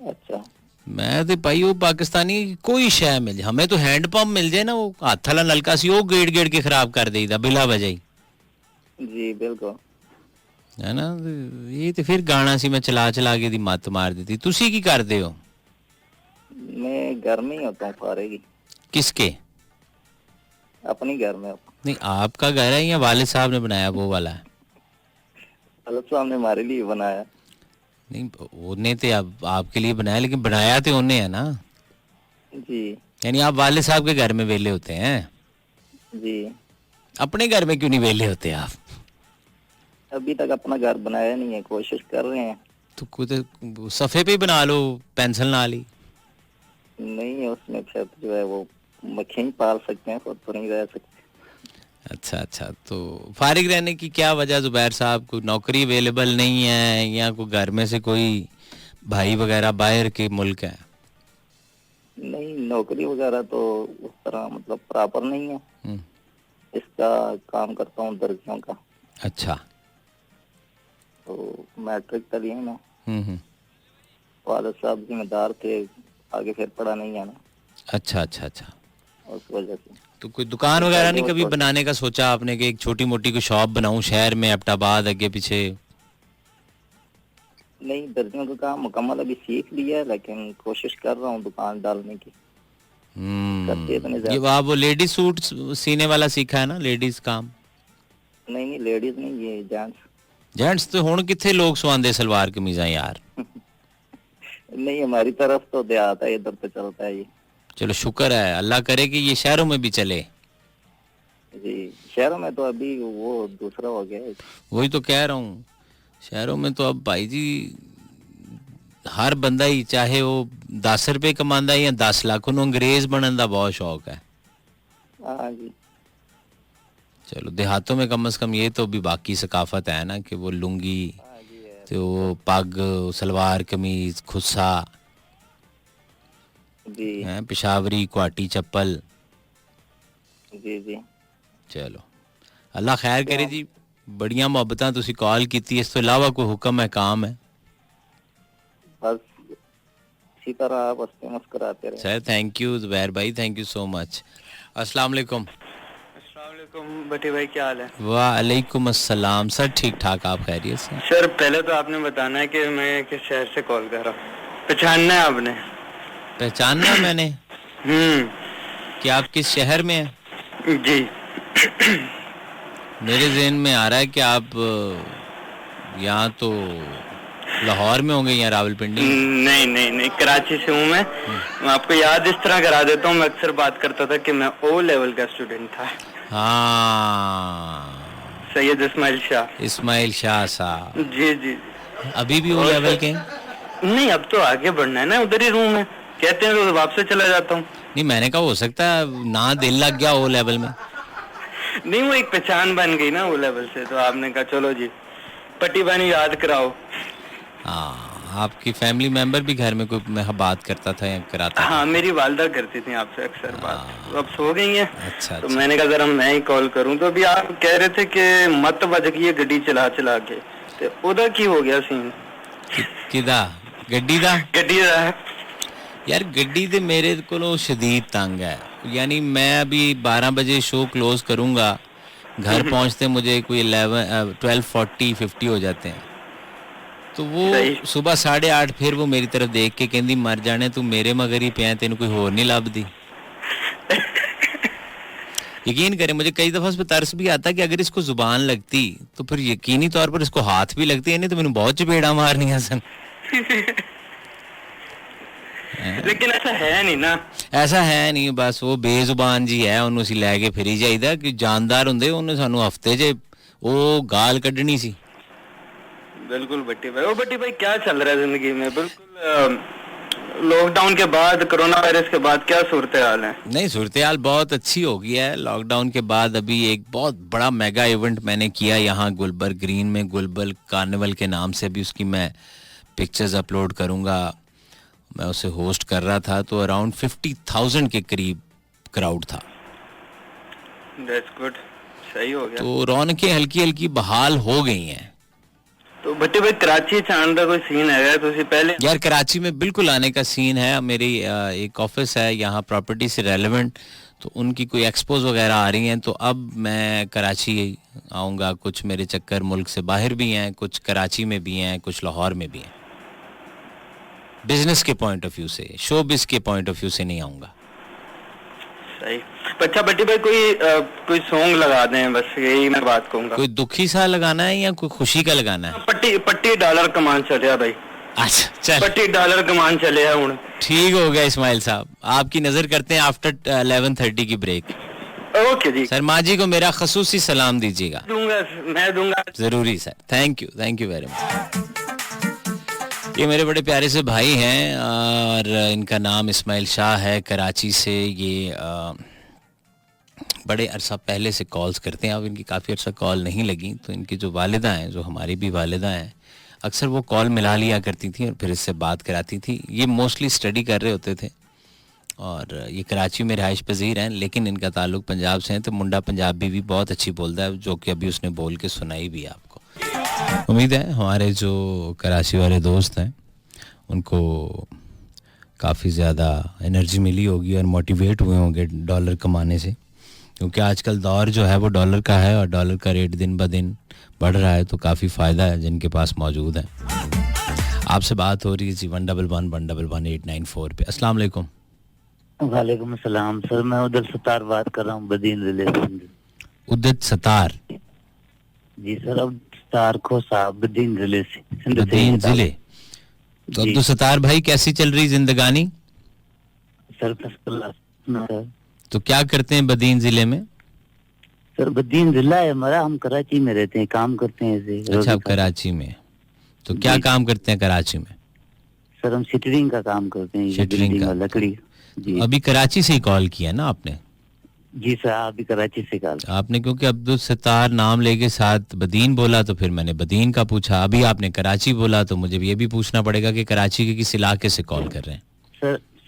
अच्छा, मैं तो भाई वो पाकिस्तानी कोई शय मिल जाए, हमें तो हैंड पंप मिल जाए ना, वो हाथ वाला नलका सी वो गेड़ गेड़ के खराब कर देईदा बिला वजह ही। जी बिल्कुल। है ना, ये तो फिर गाना सी मैं चला चला के दी मत मार दी थी। तुसी की करते हो? मैं घर में ही होता हूँ फारेगी। किसके? अपनी घर में होता हूँ। नहीं, आपका घर है या वालिद साहब ने बनाया वो वाला है? अलग साहब ने हमारे लिए बनाया। नहीं, उन्हें तो आपके लिए बनाया, लेकिन बनाया तो उन्हें है ना। जी। यानी आप वालिद साहब के घर में वेले होते हैं? जी। अपने घर में क्यों नहीं वेले होते आप? अभी तक अपना घर बनाया नहीं है, कोशिश कर रहे हैं। तो खुद सफ़े पे ही बना लो पेंसिल नाल ही। नहीं, उसमें फिर जो है वो मक्खियाँ ही पाल सकते हैं, खुद तो नहीं रह सकते। अच्छा अच्छा, तो फारिग रहने की क्या वजह जुबैर साहब? कोई नौकरी अवेलेबल नहीं है या कोई घर में से कोई भाई वगैरह बाहर के मुल्क है? नहीं, नौकरी वगैरह तो उस तरह मतलब प्रॉपर नहीं है। इसका काम करता हूँ दर्जियों का। अच्छा। तो मैट्रिक तलीम है। वालिद साहब जिम्मेदार थे, आगे फिर पढ़ा नहीं है ना। अच्छा अच्छा अच्छा, उस वजह से। तो कोई दुकान वगैरह नहीं कभी बनाने का सोचा आपने कि एक छोटी मोटी कोई शॉप बनाऊं शहर में, एबटाबाद आगे पीछे? नहीं, दर्जियों का काम मुकम्मल अभी सीख लिया है, लेकिन कोशिश कर रहा हूँ दुकान डालने की। खर्चे इतने ये ज्यादा। आप वो लेडीज सूट सीने वाला सीखा है ना, लेडीज काम? नहीं, लेडीज नहीं, ये जेंट्स। जेंट्स तो हुण किथे लोग सवांदे सलवार कमीजा यार। नहीं, हमारी तरफ तो देहात है, इधर तो चलता है ये। चलो शुक्र है, अल्लाह करे कि ये शहरों में भी चले। जी, शहरों में तो अभी वो दूसरा हो गया है। वही तो कह रहा हूँ, शहरों में तो अब भाई जी हर बंदा ही, चाहे वो 10 रुपए कमांदा या 10 लाख, उन्होंने अंग्रेज बनने का बहुत शौक है। हाँ जी। चलो देहातों में कम से कम ये तो भी बाकी सकाफत है ना कि वो लुंगी, तो वो पग, सलवार कमीज, खुस्सा, जी पिशावरी क्वाटी चप्पल। जी जी। चलो अल्लाह खैर करे जी, बड़ियां मोहब्बतां तुसी कॉल कीती। इस तो इलावा कोई हुक्म है, काम है? बस इसी तरह आप हंसते मुस्कुराते रहे। सर थैंक यू जुबैर भाई, थैंक यू सो मच। अस्सलाम वालेकुम। भट्टी भाई, क्या हाल है? वालेकुम अस्सलाम सर, ठीक ठाक, आप खैरियत से? सर पहले तो आपने बताना है कि मैं किस शहर से कॉल कर रहा हूँ, पहचानना है आपने। पहचाना मैंने कि आप किस शहर में हैं? जी। मेरे ज़हन में आ रहा है कि आप यहाँ तो लाहौर में होंगे या रावलपिंडी? नहीं नहीं नहीं, कराची से हूँ मैं। आपको याद इस तरह करा देता हूँ, मैं अक्सर बात करता था कि मैं ओ लेवल का स्टूडेंट था। हाँ, सैयद इस्माइल शाह साहब। जी जी। अभी भी ओ लेवल के? नहीं, अब तो आगे बढ़ना है ना, उधर ही रूम है, कहते हैं तो वापस चला जाता हूँ। नहीं, मैंने कहा हो सकता है ना दिल लग गया ओ लेवल में। नहीं, वो एक पहचान बन गई ना ओ लेवल से, तो आपने कहा चलो जी पट्टी बानी याद कराओ। हाँ, आपकी फैमिली मेंबर भी घर में कोई मैं बात करता था या कराता? हाँ, मेरी वालदा करती थी आपसे अक्सर बात, तो अब सो गई हैं। अच्छा, तो मैंने कहा जरा मैं ही कॉल करूं। तो अभी आप कह रहे थे कि मत बज गई है गड्डी चला चला के, तो उधर की हो गया सीन? किदा गड्डी दा? गड्डी दा यार गड्डी दे मेरे को शदीद तंग है, यानी मैं अभी 12 बजे शो क्लोज करूंगा, घर पहुंचते मुझे कोई 12:40 50 हो जाते हैं। तो वो सुबह 8:30 फिर वो मेरी तरफ देख के कहती मर जाने तू मेरे मगर ही पे, तेन कोई होर नहीं लभदी। यकीन करें मुझे कई दफा उस पर तरस भी आता कि अगर इसको जुबान लगती तो फिर यकीनी तौर पर इसको हाथ भी लगती है, नहीं तो मैंने बहुत चपेड़ा मारनी सन। लेकिन ऐसा है नहीं ना। ऐसा है नहीं, बस वो बेजुबान जी है, ਉਹਨੂੰ ਅਸੀਂ ਲੈ ਕੇ ਫਿਰੀ ਜਾਈਦਾ ਕਿ ਜਾਨਦਾਰ ਹੁੰਦੇ ਉਹਨੇ ਸਾਨੂੰ ਹਫਤੇ 'ਚ ਉਹ ਗਾਲ ਕੱਢਣੀ ਸੀ। बिल्कुल भट्टी भाई। ओ भट्टी भाई, क्या चल रहा है जिंदगी में? बिल्कुल लॉकडाउन के बाद, कोरोना वायरस के बाद क्या सूरत हाल है? नहीं, सूरत हाल बहुत अच्छी हो गई है लॉकडाउन के बाद। अभी एक बहुत बड़ा मेगा इवेंट मैंने किया यहाँ गुलबर्ग ग्रीन में, गुलबर्ग कार्निवल के नाम से। अभी उसकी मैं पिक्चर्स अपलोड करूँगा। मैं उसे होस्ट कर रहा था, तो अराउंड 50,000 के करीब क्राउड था। दैट्स गुड, सही हो गया। तो रौनकें हल्की हल्की बहाल हो गई हैं। तो भट्टी भाई कराची चांद का कोई सीन है तो उसी पहले? यार कराची में बिल्कुल आने का सीन है। मेरी एक ऑफिस है यहाँ प्रॉपर्टी से रेलेवेंट, तो उनकी कोई एक्सपोज वगैरह आ रही हैं, तो अब मैं कराची आऊँगा। कुछ मेरे चक्कर मुल्क से बाहर भी हैं, कुछ कराची में भी हैं, कुछ लाहौर में भी हैं। बिजनेस के पॉइंट ऑफ व्यू से, शोबिस के पॉइंट ऑफ व्यू से नहीं आऊँगा। सही। अच्छा भट्टी भाई कोई सॉन्ग लगा दें, बस यही मैं बात कहूँगा। कोई दुखी सा लगाना है या कोई खुशी का लगाना है? पट्टी डॉलर कमान चलिया भाई। अच्छा चल, पट्टी डॉलर कमान चले है हूँ। ठीक हो गया इस्माइल साहब, आपकी नजर करते हैं आफ्टर 11:30 की ब्रेक। ओके जी। सर माँ जी को मेरा खसूसी सलाम दीजिएगा। मैं दूंगा जरूरी sir, thank you very much. ये मेरे बड़े प्यारे से भाई हैं और इनका नाम इस्माइल शाह है, कराची से। ये बड़े अरसा पहले से कॉल्स करते हैं। अब इनकी काफ़ी अरसा कॉल नहीं लगी, तो इनकी जो वालिदा हैं, जो हमारी भी वालिदा हैं, अक्सर वो कॉल मिला लिया करती थी और फिर इससे बात कराती थी। ये मोस्टली स्टडी कर रहे होते थे और ये कराची में रिहाइश पजीर हैं, लेकिन इनका ताल्लुक पंजाब से है। तो मुंडा पंजाबी भी बहुत अच्छी बोलता है, जो कि अभी उसने बोल के सुनाई भी आपको। उम्मीद है हमारे जो कराची वाले दोस्त हैं उनको काफ़ी ज़्यादा एनर्जी मिली होगी और मोटिवेट हुए होंगे डॉलर कमाने से, क्योंकि आजकल दौर जो है वो डॉलर का है और डॉलर का रेट दिन ब दिन बढ़ रहा है। तो काफ़ी फ़ायदा है जिनके पास मौजूद है। आपसे बात हो रही है जी 111-111-894 पे। अस्सलाम वालेकुम। वालेकुम अस्सलाम सर, मैं उधर सतार बात कर रहा हूँ, बदीन जिले से। उदित सतार? जी सर, अब सतार को साहब, बदीन जिले से। बदीन जिले। तो अब्दुल सतार भाई कैसी चल रही जिंदगानी? Sir first class sir. तो क्या करते हैं बदीन जिले में? सर बदीन जिला है हमारा, हम कराची में रहते हैं, काम करते हैं ऐसे। अच्छा, कराची में। तो क्या काम करते हैं कराची में? सर हम शटरिंग का काम करते हैं, शटरिंग का, लकड़ी। जी अभी कराची से ही कॉल किया ना आपने? जी सर, अभी कराची से कॉल आपने, क्योंकि अब्दुल सत्तार नाम लेके साथ बदीन बोला तो फिर मैंने बदीन का पूछा। अभी आपने कराची बोला तो मुझे ये भी पूछना पड़ेगा कि कराची के किस इलाके से कॉल कर रहे हैं।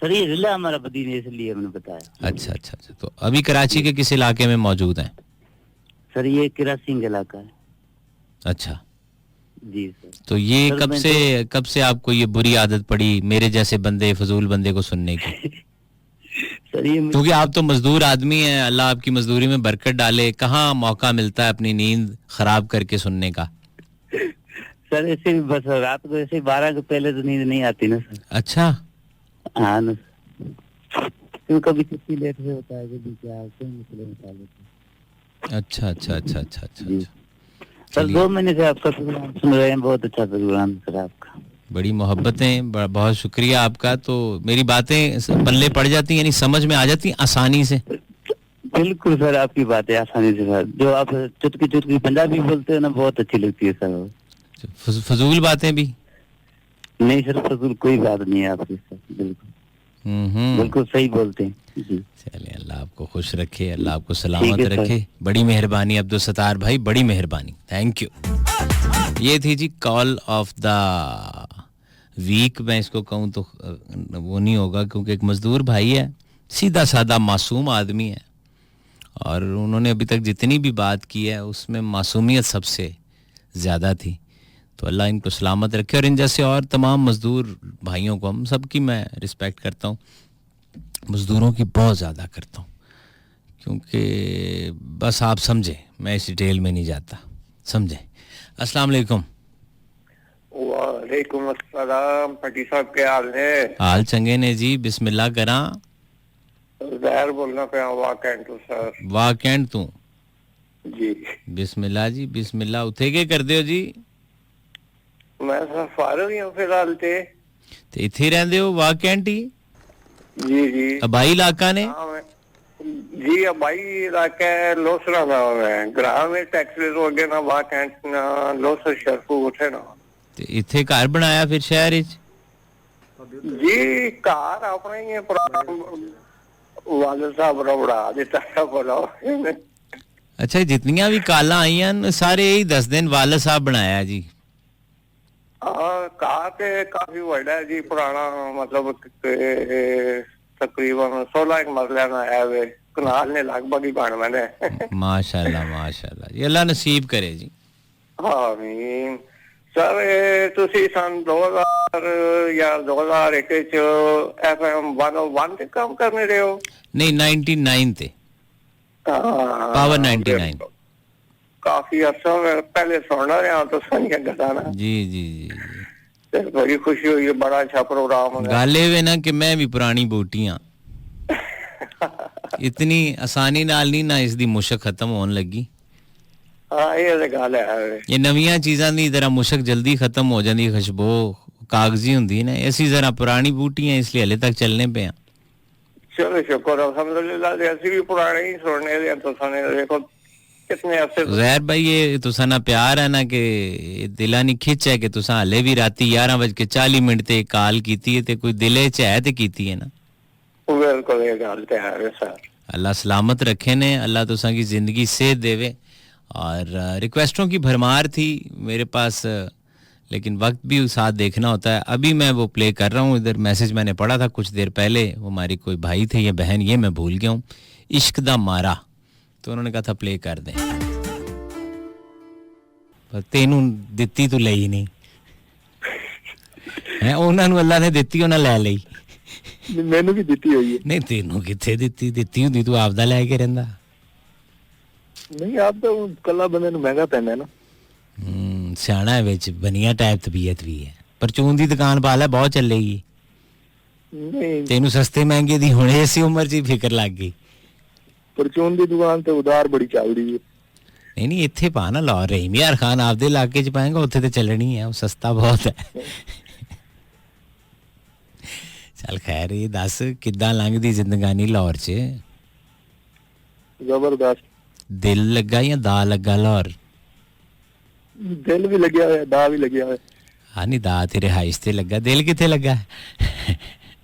सर ये जिला हमारा बदीन है, इसलिए मैंने बताया। अच्छा, तो अभी कराची के किस इलाके में मौजूद हैं? सर ये किरासिंग इलाका है। अच्छा जी सर। तो ये कब से आपको ये बुरी आदत पड़ी मेरे जैसे बंदे, फजूल बंदे को सुनने की? सर ये क्योंकि आप तो मजदूर आदमी हैं, अल्लाह आपकी मजदूरी में बरकत डाले। कहाँ मौका मिलता है अपनी नींद खराब करके सुनने का? सर ऐसे बस रात को ऐसे 12 के पहले तो नींद नहीं आती ना सर। अच्छा हाँ ना, क्यों कभी छुट्टी लेट से होता है, कभी क्या कोई मसले बता लेते। अच्छा। सर 2 महीने से आपका प्रोग्राम सुन रहे हैं, बहुत अच्छा प्रोग्राम है सर आपका। बड़ी मोहब्बतें, बहुत शुक्रिया आपका। तो मेरी बातें पल्ले पड़ जाती, यानी समझ में आ जाती आसानी से? बिल्कुल सर, आपकी बातें आसानी से सर, जो आप चुटकी पंजाबी बोलते हो ना, बहुत अच्छी लगती है सर। फजूल बातें भी नहीं सर, फजूल कोई बात नहीं है आपकी सर, बिल्कुल सही बोलते हैं जी। चलिए, अल्लाह आपको खुश रखे, अल्लाह आपको सलामत रखे। बड़ी मेहरबानी अब्दुल सत्तार भाई, बड़ी मेहरबानी, थैंक यू। ये थी जी कॉल ऑफ द वीक। मैं इसको कहूँ तो वो नहीं होगा, क्योंकि एक मजदूर भाई है, सीधा साधा मासूम आदमी है, और उन्होंने अभी तक जितनी भी बात की है उसमें मासूमियत सबसे ज़्यादा थी। तो अल्लाह इनको सलामत रखे, और इन जैसे और तमाम मजदूर भाइयों को, हम सब की मैं रिस्पेक्ट करता हूँ, मजदूरों की बहुत ज़्यादा करता हूँ, क्योंकि बस आप समझे, मैं इस डिटेल में नहीं जाता, समझे। अस्सलाम वालेकुम। वालेकुम अस्सलाम, पटी साहब क्या हाल है? हाल चंगे ने जी, बिस्मिल्लाह करा। जहर बोलना पे वाकैंड तो सर। वाकैंड तू जी। बिस्मिल्लाह जी, बिस्मिल्लाह। उठे के कर दियो जी? मैं सर फारग ही हूँ फिलहाल ते इथे रहंदे हो वाकैंड ही? जी अबाई इलाका ने? जी अबाई इलाका लोसरा ना है, ग्राम में टैक्सेस हो गए ना, वाकैंड ना लोसर शरफू उठे ना। ते इथे घर बनाया फिर शहर विच? जी कार अपने ही वाले साहब रबड़ा देता है बोला अच्छा जितनियां भी काला आईयां सारे यही 10 दिन वाले साहब बनाया जी कार के काफी बड़ा है जी पुराना मतलब तकरीबन 16 एक मरला में है वे कनाल ने लगभग ही बन मैंने माशाल्लाह ये अल्लाह नसीब करे जी आमीन सर ਤੁਸੀਂ सन 2000 या 2001 ਚ FM 101 ਤੇ ਕੰਮ ਕਰ ਰਹੇ ਹੋ नहीं 99 ते पावर 99 काफी अर्सा पहले सुनना रहा तो सुनिए गदाना जी जी जी बड़ी खुशी हुई है बड़ा अच्छा प्रोग्राम है गाले वे ना कि मैं भी पुरानी बूटियां इतनी आसानी नाल नहीं ना इसदी मुशक खत्म होने लगी हां ये ते गल है ये नवीਆਂ ਚੀਜ਼ਾਂ ਦੀ जरा मुशक जल्दी खत्म हो जाती खुशबू कागजी ਹੁੰਦੀ ना ऐसी जरा पुरानी बूटियां इसलिए हले तक चलने पे हैं चलो शुक्र अल्हम्दुलिल्लाह ऐसी भी पुराने ही सुनने दे तो सुने देखो कितने अरसे ज़हर भाई ये तुसा ना प्यार है ना कि दिला नहीं खिच है कि तुसा हले भी राती 11:40 ते कॉल कीती है ते कोई दिले च है ते कीती है ना बिल्कुल ये गल ते है सर अल्लाह सलामत रखे ने अल्लाह तुसा की जिंदगी सेहत देवे और रिक्वेस्टों की भरमार थी मेरे पास लेकिन वक्त भी साथ देखना होता है अभी मैं वो प्ले कर रहा हूँ इधर मैसेज मैंने पढ़ा था कुछ देर पहले वो हमारी कोई भाई थे या बहन ये मैं भूल गया हूँ इश्क दा मारा तो उन्होंने कहा था प्ले कर दें पर तेनू दित्ती तो लई नहीं है ਉਹਨਾਂ ਨੂੰ ਅੱਲਾ ਨੇ ਦਿੱਤੀ ਉਹਨਾਂ ਲੈ ਲਈ ਮੈਨੂੰ ਵੀ ਦਿੱਤੀ ਹੋਈ ਹੈ ਨਹੀਂ ਤੈਨੂੰ ਕਿੱਥੇ ਦਿੱਤੀ ਹੁੰਦੀ ਤੂੰ ਆਪਦਾ ਲੈ ਕੇ ਰਹਿੰਦਾ ਨਹੀਂ ਆਪ ਤਾਂ ਕੱਲਾ ਬੰਦੇ ਨੂੰ ਮਹਿੰਗਾ ਪੈਂਦਾ ਨਾ ਸਿਆਣਾ ਵਿੱਚ ਬਨੀਆ ਟਾਈਪ ਤਬੀਅਤ ਵੀ ਹੈ ਪਰਚੂਨ ਦੀ ਦੁਕਾਨ ਪਾ ਲੈ ਬਹੁਤ ਚੱਲੇਗੀ ਨਹੀਂ ਤੈਨੂੰ ਸਸਤੇ ਮਹਿੰਗੇ ਦੀ ਹੁਣ ਇਸੇ ਉਮਰ 'ਚ ਹੀ ਫਿਕਰ ਲੱਗ ਗਈ ਪਰਚੂਨ ਦੀ ਦੁਕਾਨ ਤੇ ਉਧਾਰ ਬੜੀ ਚੱਲਦੀ ਹੈ ਨਹੀਂ ਇੱਥੇ ਪਾ ਨਾ ਲਾਹੌਰ ਰਹੀਮ ਯਾਰ ਖਾਨ ਆਪਦੇ ਇਲਾਕੇ 'ਚ ਪਾਏਗਾ ਉੱਥੇ ਤੇ ਚੱਲਣੀ ਹੈ ਉਹ ਸਸਤਾ ਬਹੁਤ ਹੈ ਚੱਲ ਖੈਰ ਇਹ ਦੱਸ ਕਿੱਦਾਂ ਲੰਘਦੀ ਜ਼ਿੰਦਗਾਨੀ ਲਾਹੌਰ 'ਚ ਜ਼ਬਰਦਸਤ ਦਿਲ ਲੱਗਾ ਜਾਂ ਦਾ ਲੱਗਾ ਲਾਹੌਰ ਦਿਲ ਵੀ ਲੱਗਿਆ ਹੋਇਆ ਦਾ ਵੀ ਲੱਗਿਆ ਹੋਇਆ ਹਾਂ ਨਹੀਂ ਦਾ ਤੇ ਰਿਹਾਇਸ਼ ਤੇ ਲੱਗਾ ਦਿਲ ਕਿੱਥੇ ਲੱਗਾ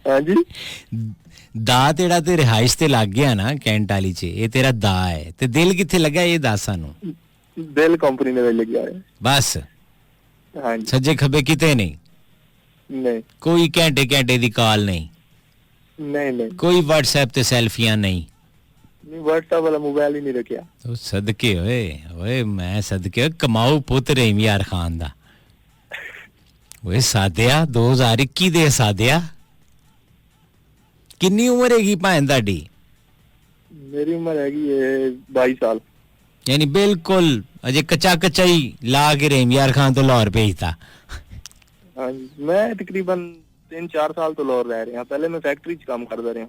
ਹਾਂਜੀ ਦਾ ਤੇਰਾ ਤੇ ਰਿਹਾਇਸ਼ ਤੇ ਲੱਗ ਗਿਆ ਨਾ ਕੈਂਟ ਵਾਲੀ 'ਚ ਇਹ ਤੇਰਾ ਦਾ ਹੈ ਤੇ ਦਿਲ ਕਿੱਥੇ ਲੱਗਾ ਇਹ ਦੱਸ ਸਾਨੂੰ ਦਿਲ ਕੰਪਨੀ ਨੇ ਲੱਗਿਆ ਹੋਇਆ ਬਸ ਹਾਂਜੀ ਸੱਜੇ ਖੱਬੇ ਕਿਤੇ ਨਹੀਂ ਨਹੀਂ ਕੋਈ ਘੰਟੇ ਦੀ ਕਾਲ ਨਹੀਂ ਨਹੀਂ ਕੋਈ WhatsApp ਤੇ ਸੈਲਫੀਆਂ ਨਹੀਂ ਨਹੀਂ WhatsApp ਵਾਲਾ ਮੋਬਾਈਲ ਹੀ ਨਹੀਂ ਰੱਖਿਆ ਉਹ ਸਦਕੇ ਓਏ ਮੈਂ ਸਦਕੇ ਕਮਾਊ ਪੁੱਤ ਰਹੀਮ ਯਾਰ ਖਾਨ ਦਾ ਓਏ ਸਾਦਿਆ 2021 ਦੇ ਸਾਦਿਆ ਕਿੰਨੀ ਉਮਰ ਹੈਗੀ ਭੈਣ ਤੁਹਾਡੀ ਮੇਰੀ ਉਮਰ ਹੈਗੀ 22 ਸਾਲ ਯਾਨੀ ਬਿਲਕੁਲ ਅਜੇ ਕੱਚਾ ਹੀ ਲਾ ਕੇ ਰਹੀਮ ਯਾਰ ਖਾਨ ਤੋਂ ਲਾਹੌਰ ਭੇਜਤਾ ਹਾਂਜੀ ਮੈਂ ਤਕਰੀਬਨ 3-4 ਸਾਲ ਤੋਂ ਲਾਹੌਰ ਰਹਿ ਰਿਹਾ ਪਹਿਲੇ ਮੈਂ ਫੈਕਟਰੀ 'ਚ ਕੰਮ ਕਰਦਾ ਰਿਹਾ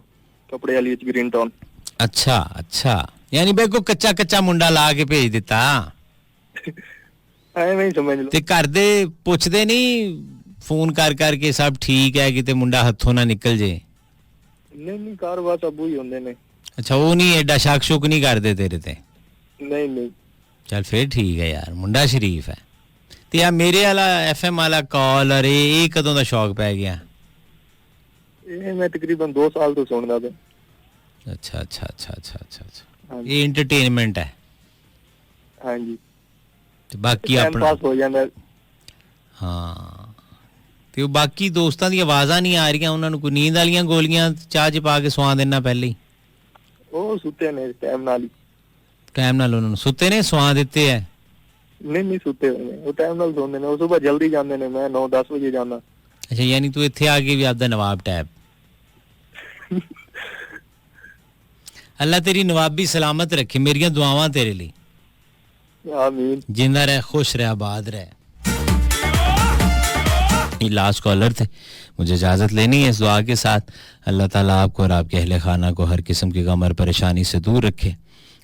ਕੱਪੜੇ ਵਾਲੀ 'ਚ ਗ੍ਰੀਨ ਟਾਊਨ ਅੱਛਾ ਯਾਨੀ ਬਿਲਕੁਲ ਕੱਚਾ ਮੁੰਡਾ ਲਾ ਕੇ ਭੇਜ ਦਿੱਤਾ ਐਵੇਂ ਹੀ ਸਮਝ ਲਓ ਤੇ ਘਰ ਦੇ ਪੁੱਛਦੇ ਨਹੀਂ ਫੋਨ ਕਰਕੇ ਸਭ ਠੀਕ ਹੈ ਕਿਤੇ ਮੁੰਡਾ ਹੱਥੋਂ ਨਾ ਨਿਕਲ ਜੇ ਨਹੀਂ ਕਾਰੋਬਾਰ ਸਭ ਹੀ ਹੁੰਦੇ ਨੇ ਅੱਛਾ ਉਹ ਨਹੀਂ ਐਡਾ ਸ਼ੱਕ ਨਹੀਂ ਕਰਦੇ ਤੇਰੇ ਤੇ ਨਹੀਂ ਚੱਲ ਫੇਰ ਠੀਕ ਹੈ ਯਾਰ ਮੁੰਡਾ ਸ਼ਰੀਫ ਹੈ ਤੇ ਆ ਮੇਰੇ ਵਾਲਾ FM ਵਾਲਾ ਕਾਲ ਅਰੇ ਇਹ ਕਦੋਂ ਦਾ ਸ਼ੌਕ ਪੈ ਗਿਆ ਇਹ ਮੈਂ ਤਕਰੀਬਨ 2 ਸਾਲ ਤੋਂ ਸੁਣਦਾ ਪਿਆ ਅੱਛਾ ਇਹ ਐਂਟਰਟੇਨਮੈਂਟ ਹੈ ਹਾਂਜੀ ਤੇ ਬਾਕੀ ਟਾਈਮ ਆਪਣਾ ਪਾਸ ਹੋ ਜਾਂਦਾ ਹਾਂ ਤੇ ਉਹ ਬਾਕੀ ਦੋਸਤਾਂ ਦੀ ਆਵਾਜ਼ਾਂ ਨਹੀਂ ਆ ਰਹੀਆਂ ਉਹਨਾਂ ਨੂੰ ਕੋਈ ਨੀਂਦ ਵਾਲੀਆਂ ਗੋਲੀਆਂ ਚਾਹ ਚ ਪਾ ਕੇ ਸਵਾ ਦੇਣਾ ਪਹਿਲੇ ਹੀ ਉਹ ਸੁੱਤੇ ਨੇ ਟਾਈਮ ਨਾਲ ਉਹਨਾਂ ਨੂੰ ਸੁੱਤੇ ਨੇ ਸਵਾ ਦਿੱਤੇ ਐ ਨਹੀਂ ਸੁੱਤੇ ਹੋਏ ਨੇ ਉਹ ਟਾਈਮ ਨਾਲ ਸੌਂਦੇ ਨੇ ਉਹ ਸਵੇਰ ਜਲਦੀ ਜਾਂਦੇ ਨੇ ਮੈਂ 9-10 ਵਜੇ ਜਾਂਦਾ ਅੱਛਾ ਯਾਨੀ ਤੂੰ ਇੱਥੇ ਆ ਕੇ ਵੀ ਆਪਦਾ ਨਵਾਬ ਟੈਪ ਅੱਲਾ ਤੇਰੀ ਨਵਾਬੀ ਸਲਾਮਤ ਰੱਖੇ ਮੇਰੀਆਂ ਦੁਆਵਾਂ ਤੇਰੇ ਲਈ आमीन जिंदा रहे खुश रहे आबाद रहे ये लास्ट कॉलर थे मुझे इजाज़त लेनी है इस दुआ के साथ अल्लाह ताला आपको और आपके अहले खाना को हर किस्म की गम और परेशानी से दूर रखे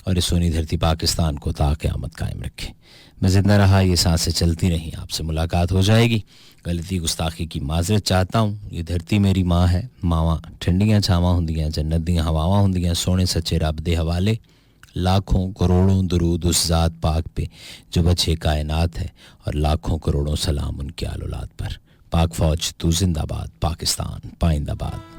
और इस सोनी धरती पाकिस्तान को ता क़यामत कायम रखे मैं जिंदा रहा ये सांसें चलती रहीं आपसे मुलाकात हो जाएगी गलती गुस्ताखी की माजरत चाहता हूँ ये धरती मेरी माँ है मावां ठंडियां छावां हुंदियां जन्नत दी हवावां हुंदियां सोने सच्चे रब दे हवाले लाखों करोड़ों दुरूद उस ज़ात पाक पे जो बचे कायनात है और लाखों करोड़ों सलाम उनके आल औलाद पर पाक फौज तू जिंदाबाद, पाकिस्तान पाइंदाबाद।